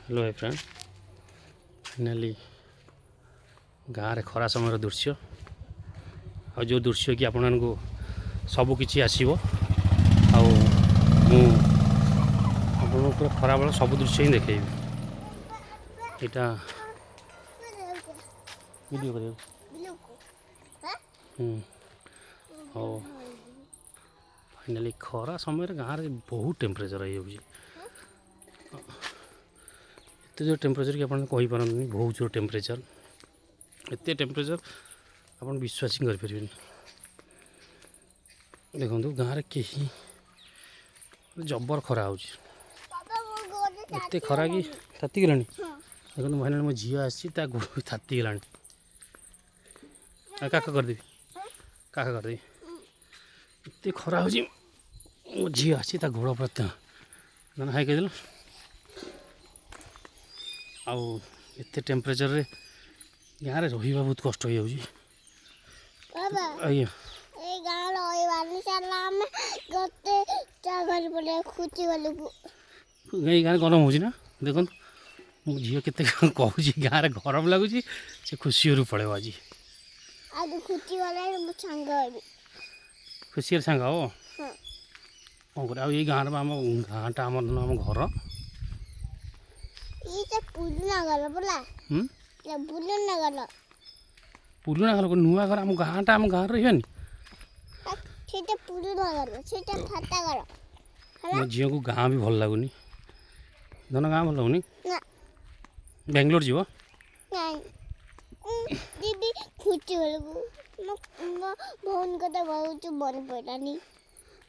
hello hi friend finally गाँव खरा समय दृश्य आ जो दृश्य कि आपण को सबकि आसो पूरा खरा बेला सब दृश्य ही देखेबी यहाँ वीडियो कर फाइनाली खरा समय गाँव में बहुत टेम्परेचर हो एत जो टेम्परेचर कि आपन कहि पारन बहुत जो टेम्परेचर एत टेम्परेचर आपन विश्वास ही करें देखो गाँव में कहीं जबर खरा हो खरा कि ताती गलानी देखो फाइनाल मो झी आसी गोड़ ताती गलानी काका करदेवी काका करदेवी एत खरा हो मो झी आसी गोड़ पर हाई कहीदेल आउ एत टेम्परेचर रे गाँव में रहा बहुत कष्ट हो गाँव गरम हो देखो मो झील के कहूँ गाँव में गरम लगुच से खुशी पड़े आज खुशी सांग हो कौन कर गाँव में आम गाँटा आम घर पुरुना घर नुआ घर आम गाँटा आम गाँव रही मो झी को गाँ भी भल लगुनि धन गाँ भल लगुनि बेंगलोर जीव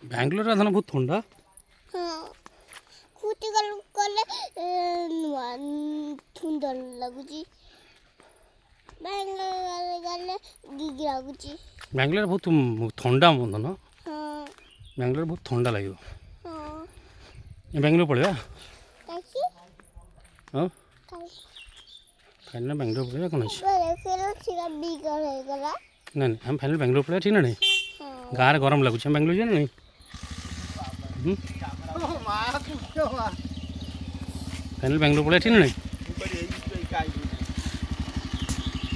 बेंगलोर धन बहुत ठंडा बेंगलोर बहुत ठंडा धन बेंगलोर बहुत ठंडा लगे बेंगलोर पड़े हाँ फाइनल बेंगलोर पड़े कौन ना नहीं हम फाइनल बेंगलोर पड़े ठीक ना नहीं गाँव में गरम लगुच बेंगलोर जाना नहीं फाइनल बेंगलोर पड़े ठीक ना नहीं